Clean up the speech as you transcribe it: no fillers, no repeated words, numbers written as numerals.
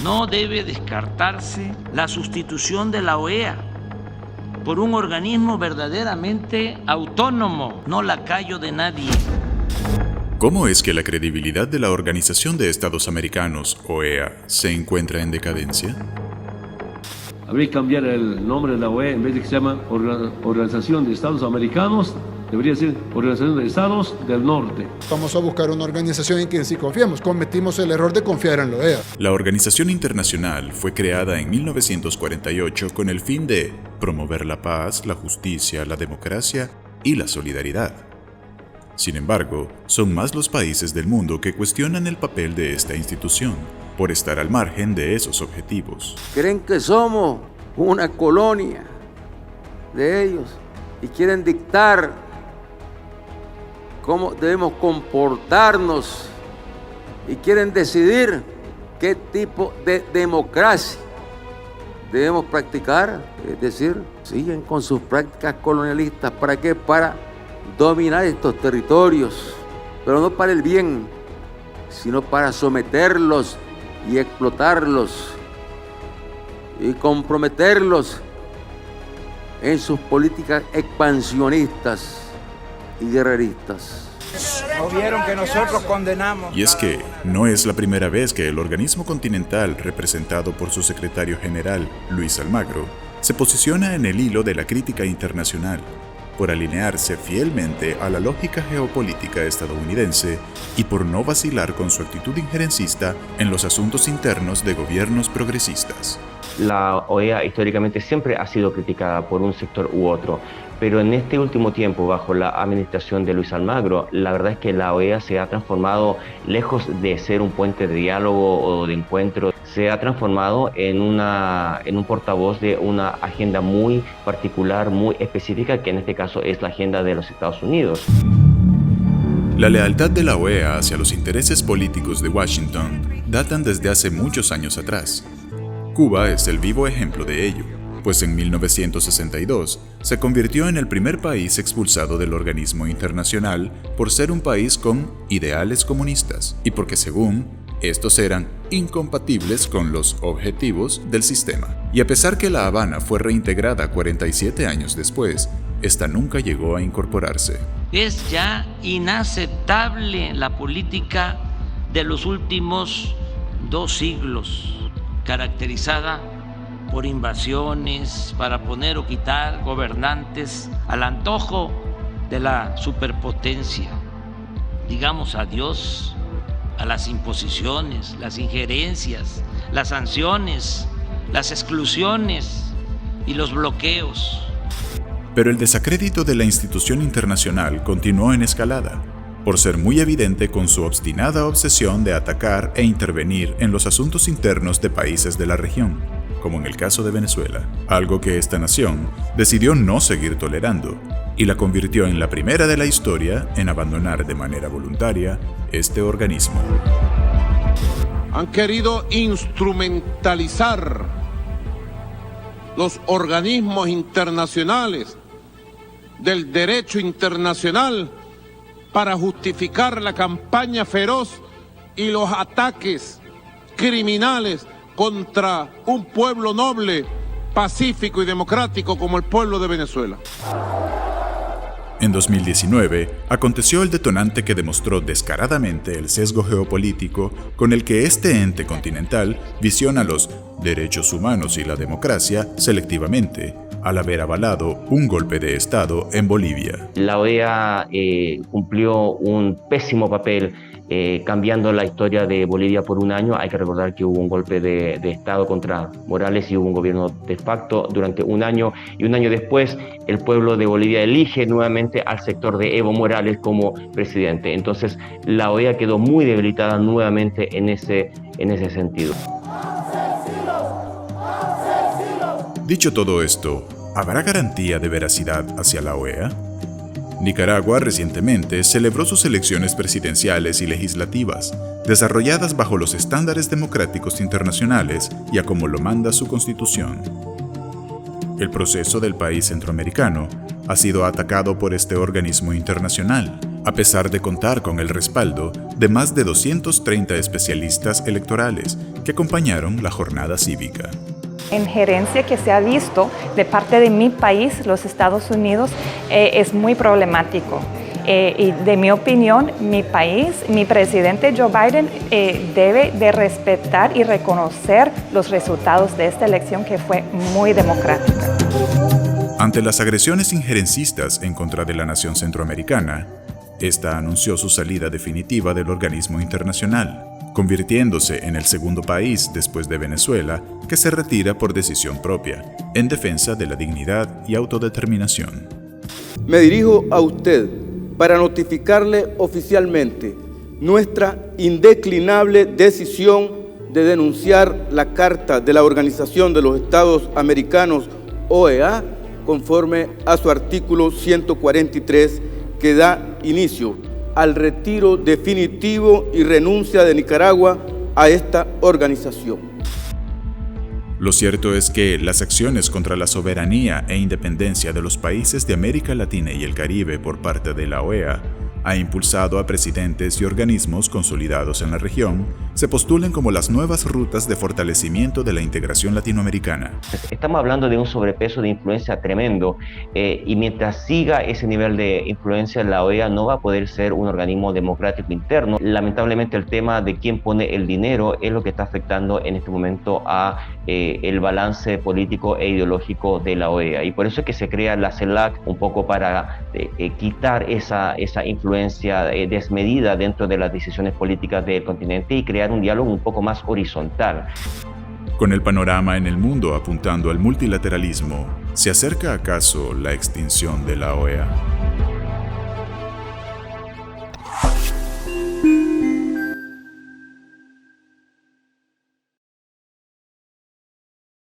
No debe descartarse la sustitución de la OEA por un organismo verdaderamente autónomo, no lacayo de nadie. ¿Cómo es que la credibilidad de la Organización de Estados Americanos, OEA, se encuentra en decadencia? Habría que cambiar el nombre de la OEA, en vez de que se llama Organización de Estados Americanos, debería ser Organización de Estados del Norte. Vamos a buscar una organización en quien sí confiamos. Cometimos el error de confiar en la OEA. La organización internacional fue creada en 1948 con el fin de promover la paz, la justicia, la democracia y la solidaridad. Sin embargo, son más los países del mundo que cuestionan el papel de esta institución por estar al margen de esos objetivos. Creen que somos una colonia de ellos y quieren dictar cómo debemos comportarnos y quieren decidir qué tipo de democracia debemos practicar. Es decir, siguen con sus prácticas colonialistas. ¿Para qué? Para dominar estos territorios, pero no para el bien, sino para someterlos y explotarlos y comprometerlos en sus políticas expansionistas y guerreristas. ¿No vieron que nosotros condenamos? Y es que no es la primera vez que el organismo continental, representado por su secretario general, Luis Almagro, se posiciona en el hilo de la crítica internacional por alinearse fielmente a la lógica geopolítica estadounidense y por no vacilar con su actitud injerencista en los asuntos internos de gobiernos progresistas. La OEA históricamente siempre ha sido criticada por un sector u otro, pero en este último tiempo, bajo la administración de Luis Almagro, la verdad es que la OEA se ha transformado, lejos de ser un puente de diálogo o de encuentro, se ha transformado en un portavoz de una agenda muy particular, muy específica, que en este caso es la agenda de los Estados Unidos. La lealtad de la OEA hacia los intereses políticos de Washington datan desde hace muchos años atrás. Cuba es el vivo ejemplo de ello, pues en 1962 se convirtió en el primer país expulsado del organismo internacional por ser un país con ideales comunistas y porque, según, estos eran incompatibles con los objetivos del sistema. Y a pesar que La Habana fue reintegrada 47 años después, esta nunca llegó a incorporarse. Es ya inaceptable la política de los últimos 2 siglos, caracterizada por invasiones para poner o quitar gobernantes al antojo de la superpotencia. Digamos adiós a las imposiciones, las injerencias, las sanciones, las exclusiones y los bloqueos. Pero el desacrédito de la institución internacional continuó en escalada, por ser muy evidente con su obstinada obsesión de atacar e intervenir en los asuntos internos de países de la región, como en el caso de Venezuela, algo que esta nación decidió no seguir tolerando, y la convirtió en la primera de la historia en abandonar de manera voluntaria este organismo. Han querido instrumentalizar los organismos internacionales del derecho internacional para justificar la campaña feroz y los ataques criminales contra un pueblo noble, pacífico y democrático como el pueblo de Venezuela. En 2019, aconteció el detonante que demostró descaradamente el sesgo geopolítico con el que este ente continental visiona los derechos humanos y la democracia selectivamente, al haber avalado un golpe de Estado en Bolivia. La OEA cumplió un pésimo papel cambiando la historia de Bolivia por un año. Hay que recordar que hubo un golpe de Estado contra Morales y hubo un gobierno de facto durante un año, y un año después el pueblo de Bolivia elige nuevamente al sector de Evo Morales como presidente. Entonces la OEA quedó muy debilitada nuevamente en ese sentido. Dicho todo esto, ¿habrá garantía de veracidad hacia la OEA? Nicaragua recientemente celebró sus elecciones presidenciales y legislativas, desarrolladas bajo los estándares democráticos internacionales y a como lo manda su constitución. El proceso del país centroamericano ha sido atacado por este organismo internacional, a pesar de contar con el respaldo de más de 230 especialistas electorales que acompañaron la jornada cívica. Injerencia que se ha visto de parte de mi país, los Estados Unidos, es muy problemático. Y de mi opinión, mi país, mi presidente Joe Biden debe de respetar y reconocer los resultados de esta elección que fue muy democrática. Ante las agresiones injerencistas en contra de la nación centroamericana, esta anunció su salida definitiva del organismo internacional, convirtiéndose en el segundo país después de Venezuela que se retira por decisión propia, en defensa de la dignidad y autodeterminación. Me dirijo a usted para notificarle oficialmente nuestra indeclinable decisión de denunciar la Carta de la Organización de los Estados Americanos, OEA, conforme a su artículo 143, que da inicio al retiro definitivo y renuncia de Nicaragua a esta organización. Lo cierto es que las acciones contra la soberanía e independencia de los países de América Latina y el Caribe por parte de la OEA ha impulsado a presidentes y organismos consolidados en la región se postulen como las nuevas rutas de fortalecimiento de la integración latinoamericana. Estamos hablando de un sobrepeso de influencia tremendo y mientras siga ese nivel de influencia, la OEA no va a poder ser un organismo democrático interno. Lamentablemente el tema de quién pone el dinero es lo que está afectando en este momento a el balance político e ideológico de la OEA, y por eso es que se crea la CELAC un poco para quitar esa influencia desmedida dentro de las decisiones políticas del continente y crear un diálogo un poco más horizontal. Con el panorama en el mundo apuntando al multilateralismo, ¿se acerca acaso la extinción de la OEA?